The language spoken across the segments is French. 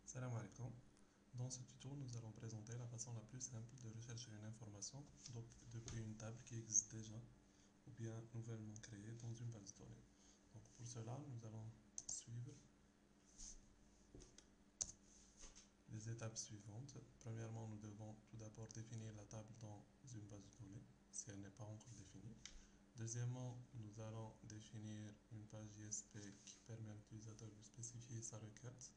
Salam alaikum. Dans ce tuto, nous allons présenter la façon la plus simple de rechercher une information depuis une table qui existe déjà ou bien nouvellement créée dans une base de données. Donc pour cela, nous allons suivre les étapes suivantes. Premièrement, nous devons tout d'abord définir la table dans une base de données si elle n'est pas encore définie. Deuxièmement, nous allons définir une page JSP qui permet à l'utilisateur de spécifier sa requête,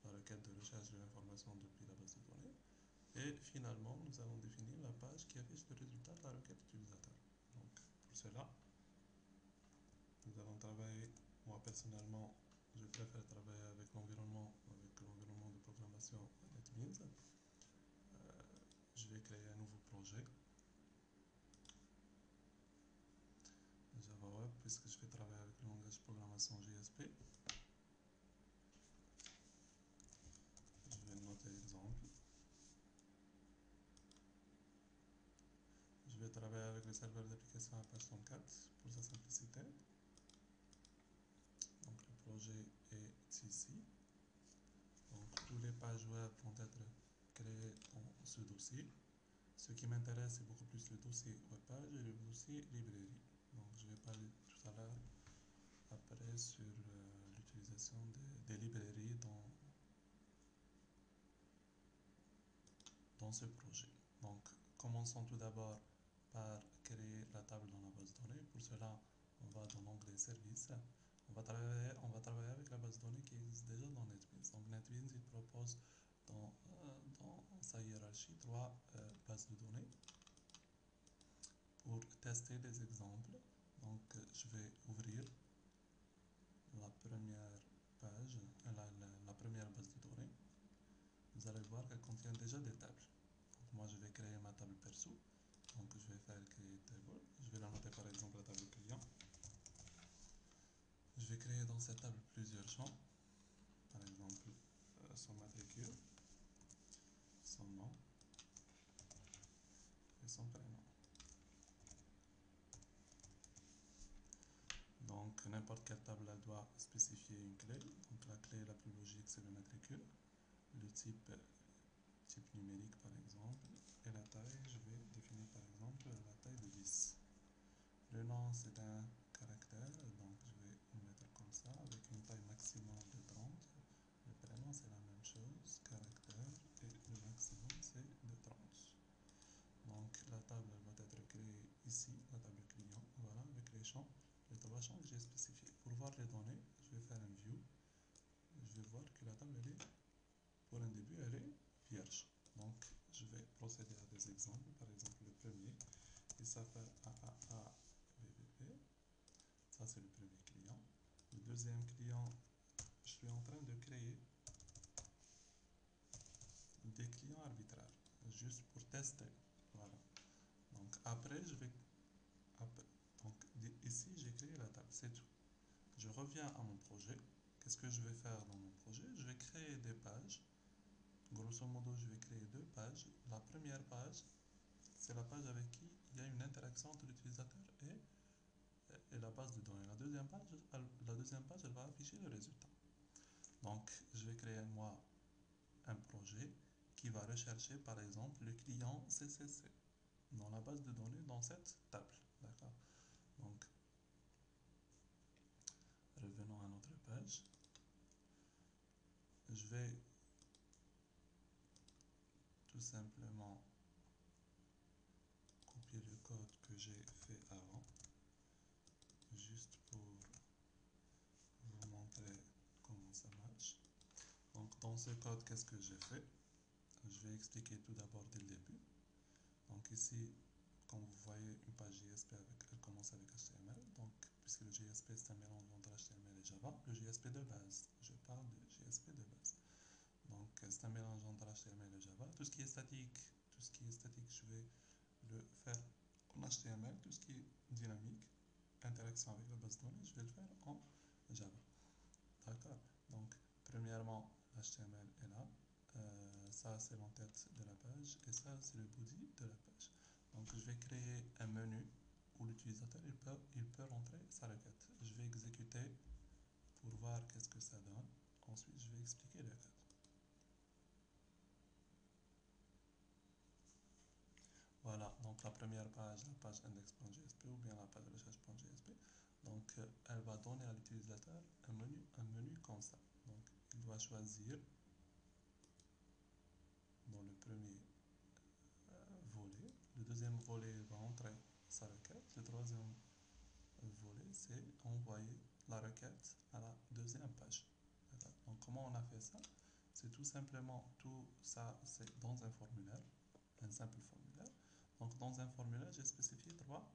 la requête de recherche de l'information depuis la base de données. Et finalement, nous allons définir la page qui affiche le résultat de la requête utilisateur. Donc, pour cela, nous allons travailler, moi personnellement, je préfère travailler avec l'environnement de programmation NetBeans. Je vais créer un nouveau projet Java Web puisque je vais travailler avec le langage de programmation JSP. Je vais noter exemple. Je vais travailler avec le serveur d'application Apache Tomcat pour sa simplicité. Donc le projet est ici. Donc toutes les pages web vont être créées dans ce dossier. Ce qui m'intéresse, c'est beaucoup plus le dossier web page et le dossier librairie. Donc je vais parler tout à l'heure après sur l'utilisation des librairies dans ce projet. Donc commençons tout d'abord par créer la table dans la base de données. Pour cela, on va dans l'onglet services. On va travailler avec la base de données qui existe déjà dans NetBeans. Donc NetBeans, il propose dans sa hiérarchie trois bases de données. Pour tester les exemples, donc je vais ouvrir la première page, la première base de données. Vous allez voir qu'elle contient déjà des tables. Donc moi je vais créer ma table perso. Donc je vais faire créer table. Je vais la noter par exemple la table client. Je vais créer dans cette table plusieurs champs. Par exemple son matricule, son nom et son prénom. Donc n'importe quelle table elle doit spécifier une clé. Donc la clé la plus logique c'est le matricule. Le type numérique par exemple. Et la taille, je vais définir par exemple la taille de 10. Le nom c'est un caractère, donc je vais le mettre comme ça avec une taille maximum de 30. Le prénom c'est la même chose, caractère, et le maximum c'est de 30. Donc la table elle va être créée ici, la table client, voilà, avec les trois champs que j'ai spécifiés. Pour voir les données, je vais faire un view. Je vais voir que la table elle est, pour un début, elle est vierge. Donc je vais procéder à des exemples. Par exemple le premier, il s'appelle AAAVVP. Ça c'est le premier client. Le deuxième client, je suis en train de créer des clients arbitraires, juste pour tester. Voilà. Donc après, donc ici j'ai créé la table, c'est tout. Je reviens à mon projet. Qu'est-ce que je vais faire dans mon projet? Je vais créer des pages. Grosso modo, je vais créer deux pages. La première page, c'est la page avec qui il y a une interaction entre l'utilisateur et la base de données. La deuxième page, elle va afficher le résultat. Donc, je vais créer moi un projet qui va rechercher par exemple le client CCC dans la base de données dans cette table. D'accord. Donc, revenons à notre page. Je vais tout simplement copier le code que j'ai fait avant, juste pour vous montrer comment ça marche. Donc dans ce code, qu'est-ce que j'ai fait? Je vais expliquer tout d'abord dès le début. Donc ici, comme vous voyez, une page JSP elle commence avec HTML. Donc puisque le JSP c'est un mélange entre HTML et Java, le JSP de base, je parle de JSP de base. Donc c'est un mélange entre HTML et Java. Tout ce qui est statique, je vais le faire en HTML. Tout ce qui est dynamique, interaction avec la base de données, je vais le faire en Java. D'accord. Donc premièrement, l'HTML est là. Ça c'est l'entête de la page et ça c'est le body de la page. Donc je vais créer un menu où l'utilisateur il peut rentrer sa requête. Je vais exécuter pour voir qu'est-ce que ça donne. Ensuite je vais expliquer le code. Donc la première page, la page index.jsp ou bien la page recherche.jsp. Donc elle va donner à l'utilisateur un menu comme ça. Donc il doit choisir dans le premier volet. Le deuxième volet va entrer sa requête. Le troisième volet, c'est envoyer la requête à la deuxième page. Donc comment on a fait ça? C'est tout simplement, tout ça, c'est dans un formulaire, un simple formulaire. Donc dans un formulaire, j'ai spécifié trois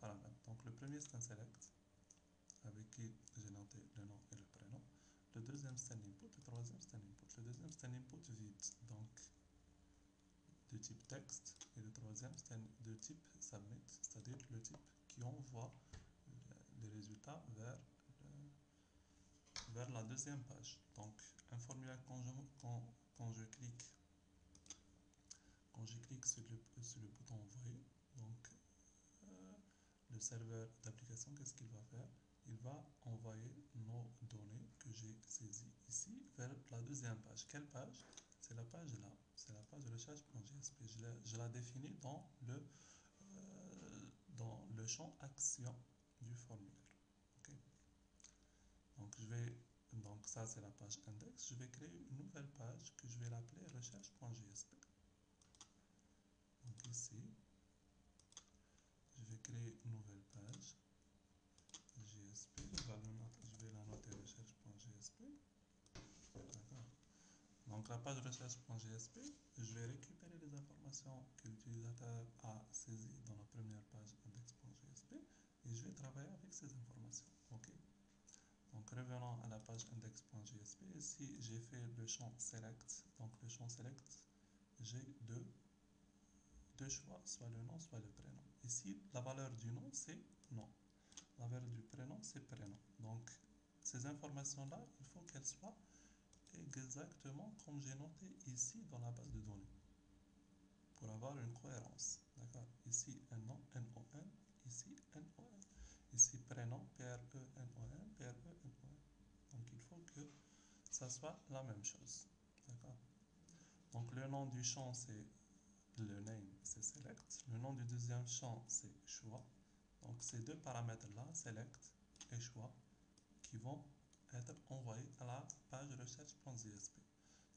paramètres. Donc le premier, c'est un select, avec qui j'ai noté le nom et le prénom. Le deuxième, c'est un input. Le troisième, c'est un input. Le deuxième, c'est un input vide, donc de type texte. Et le troisième, c'est de type submit, c'est-à-dire le type qui envoie les résultats vers la deuxième page. Donc un formulaire, quand je clique sur le bouton envoyer, donc le serveur d'application, qu'est-ce qu'il va faire? Il va envoyer nos données que j'ai saisies ici vers la deuxième page. Quelle page? C'est la page là, c'est la page de recherche.jsp. Je la définis dans le champ action du formulaire. Okay. Donc ça c'est la page index. Je vais créer une nouvelle page que je vais l'appeler recherche.jsp. Donc ici, je vais créer une nouvelle page JSP. Je vais la noter recherche.jsp. D'accord. Donc la page recherche.jsp, je vais récupérer les informations que l'utilisateur a saisies dans la première page index.jsp et je vais travailler avec ces informations. Ok. Donc revenons à la page index.jsp. Ici, j'ai fait le champ select. Donc le champ select, j'ai deux choix, soit le nom, soit le prénom. Ici, la valeur du nom, c'est nom. La valeur du prénom, c'est prénom. Donc, ces informations-là, il faut qu'elles soient exactement comme j'ai noté ici dans la base de données. Pour avoir une cohérence. D'accord? Ici, un nom, N-O-N. Ici, N-O-N. Ici, prénom, P-R-E-N-O-N, P-R-E-N-O-N. Donc, il faut que ça soit la même chose. D'accord? Donc, le nom du champ, c'est le name, c'est select. Le nom du deuxième champ, c'est choix. Donc, ces deux paramètres-là, select et choix, qui vont être envoyés à la page recherche.jsp.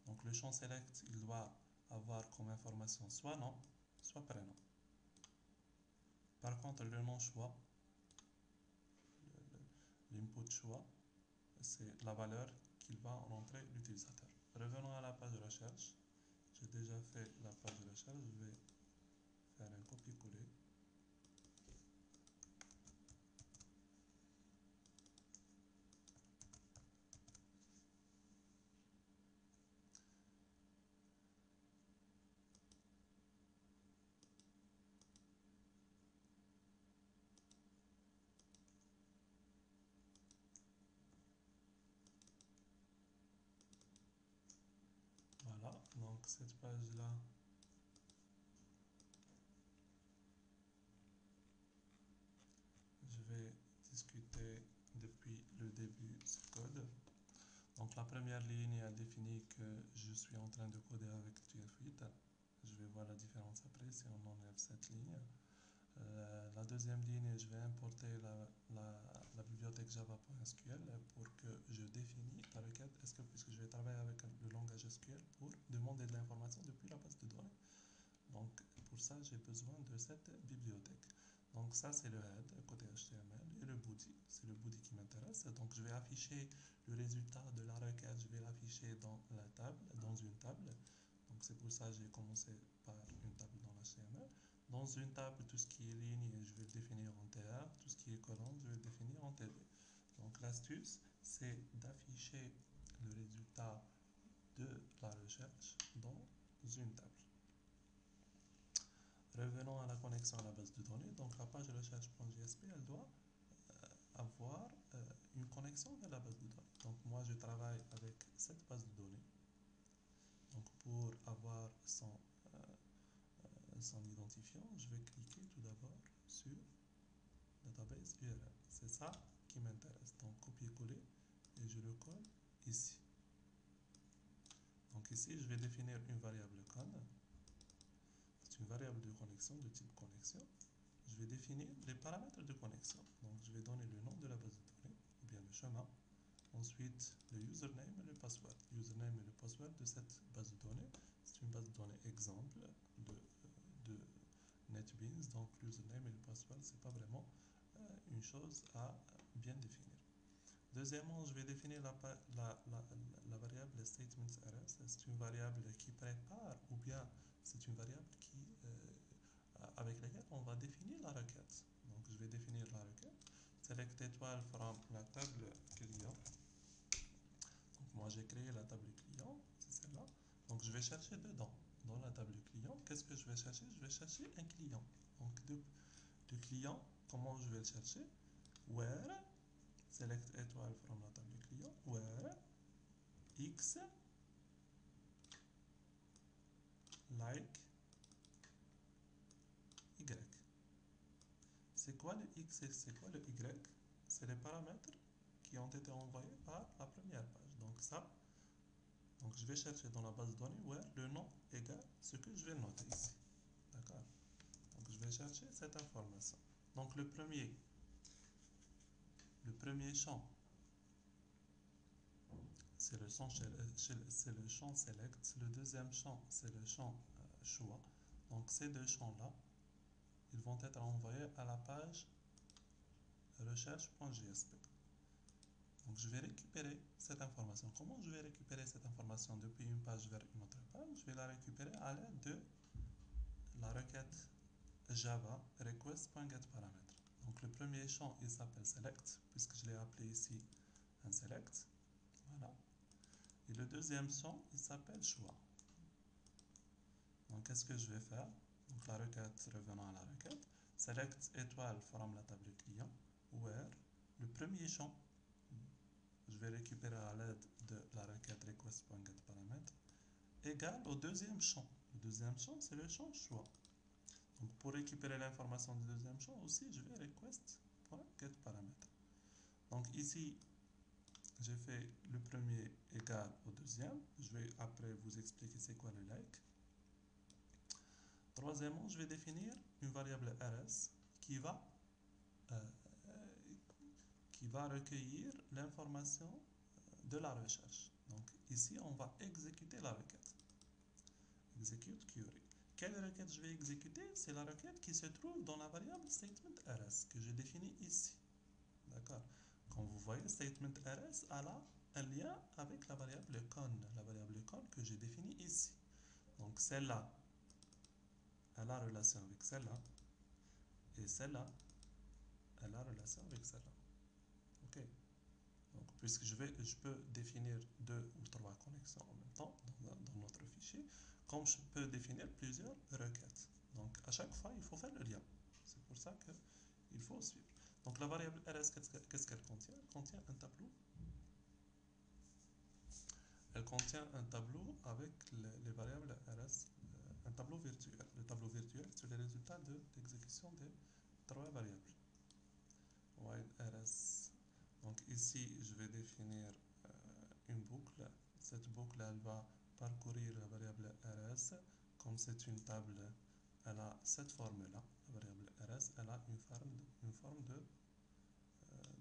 Donc, le champ select, il doit avoir comme information soit nom, soit prénom. Par contre, le nom choix, l'input choix, c'est la valeur qu'il va rentrer l'utilisateur. Revenons à la page de recherche. J'ai déjà fait la page de recherche. Je vais faire un copier-coller. Voilà, donc cette page-là, je vais discuter depuis le début ce code. Donc la première ligne, elle définit que je suis en train de coder avec TF8. Je vais voir la différence après si on enlève cette ligne. La deuxième ligne, je vais importer la bibliothèque java.sql pour que je définis la requête SQL, puisque je vais travailler avec le langage SQL pour demander de l'information depuis la base de données. Donc pour ça, j'ai besoin de cette bibliothèque. Donc ça, c'est le head côté HTML et le body. C'est le body qui m'intéresse. Donc je vais afficher le résultat de la requête, je vais l'afficher dans la table, dans une table. Donc c'est pour ça que j'ai commencé par une table dans l'HTML. Dans une table, tout ce qui est ligne, je vais le définir en TR. Tout ce qui est colonne, je vais le définir en TB. Donc l'astuce, c'est d'afficher le résultat de la recherche dans une table. Revenons à la connexion à la base de données. Donc la page de recherche.jsp, elle doit avoir une connexion vers la base de données. Donc moi, je travaille avec cette base de données. Donc pour avoir son identifiant, je vais cliquer tout d'abord sur Database URL. C'est ça qui m'intéresse. Donc copier-coller et je le colle ici. Donc ici, je vais définir une variable con une variable de connexion de type connexion. Je vais définir les paramètres de connexion. Donc, je vais donner le nom de la base de données, ou bien le chemin. Ensuite, le username et le password. Username et le password de cette base de données. C'est une base de données exemple de NetBeans. Donc, l'username et le password, ce n'est pas vraiment une chose à bien définir. Deuxièmement, je vais définir la variable statementRs. C'est une variable qui prépare ou bien c'est une variable avec laquelle on va définir la requête. Donc, je vais définir la requête. Select étoile from la table client. Donc, moi, j'ai créé la table client, c'est celle-là. Donc, je vais chercher dedans, dans la table client. Qu'est-ce que je vais chercher? Je vais chercher un client. Donc, de client, comment je vais le chercher? Where, select étoile from la table client, where x like y. C'est quoi le x et c'est quoi le y? C'est les paramètres qui ont été envoyés par la première page. Donc ça, donc je vais chercher dans la base de données where le nom égale ce que je vais noter ici. D'accord? Donc je vais chercher cette information. Donc le premier champ, c'est le champ select. Le deuxième champ, c'est le champ choix. Donc ces deux champs-là, ils vont être envoyés à la page recherche.jsp. Donc je vais récupérer cette information. Comment je vais récupérer cette information depuis une page vers une autre page? Je vais la récupérer à l'aide de la requête Java request.getParameter. Donc le premier champ, il s'appelle select, puisque je l'ai appelé ici un select. Voilà. Et le deuxième champ, il s'appelle choix. Donc qu'est-ce que je vais faire? Donc la requête, revenons à la requête. Select étoile from la table client, where le premier champ, je vais récupérer à l'aide de la requête request.getParameter, égale au deuxième champ. Le deuxième champ, c'est le champ choix. Donc pour récupérer l'information du deuxième champ aussi, je vais request.getParameter. Donc ici, j'ai fait le premier égal au deuxième. Je vais après vous expliquer c'est quoi le like. Troisièmement, je vais définir une variable rs qui va recueillir l'information de la recherche. Donc ici, on va exécuter la requête. Execute query. Quelle requête je vais exécuter? C'est la requête qui se trouve dans la variable statementRs que j'ai définie ici. D'accord? Comme vous voyez, statementRs a là un lien avec la variable con que j'ai définie ici. Donc celle-là, elle a relation avec celle-là, et celle-là, elle a relation avec celle-là. Ok? Donc, puisque je peux définir 2 ou 3 connexions en même temps dans notre fichier, comme je peux définir plusieurs requêtes. Donc, à chaque fois, il faut faire le lien. C'est pour ça qu'il faut suivre. Donc, la variable rs, qu'est-ce qu'elle contient? Elle contient un tableau. Elle contient un tableau avec les variables rs, un tableau virtuel. Le tableau virtuel, c'est les résultats de l'exécution des 3 variables. While rs. Donc ici, je vais définir une boucle. Cette boucle, elle va parcourir la variable rs. Comme c'est une table, elle a cette forme-là. La variable rs, elle a une forme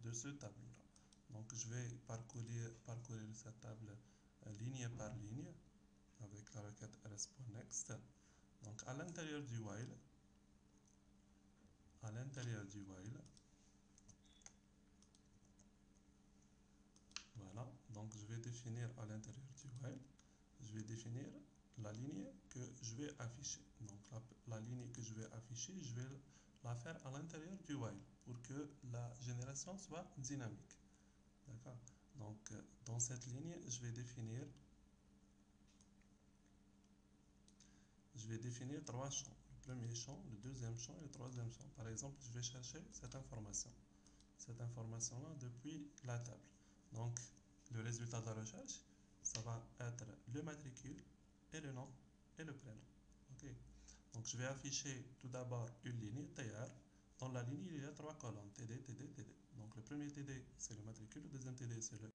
de ce tableau-là. Donc je vais parcourir cette table ligne par ligne avec la requête rs.next. Donc à l'intérieur du while, voilà, donc je vais définir à l'intérieur du while, je vais définir la ligne que je vais afficher. Donc la ligne que je vais afficher, je vais la faire à l'intérieur du while pour que la génération soit dynamique. D'accord? Donc dans cette ligne, je vais définir 3 champs. Le premier champ, le deuxième champ et le troisième champ. Par exemple, je vais chercher cette information-là depuis la table. Donc, le résultat de la recherche, ça va être le matricule et le nom et le prénom. Ok. Donc, je vais afficher tout d'abord une ligne TR. Dans la ligne, il y a 3 colonnes, TD, TD, TD. Donc, le premier TD, c'est le matricule, le deuxième TD, c'est le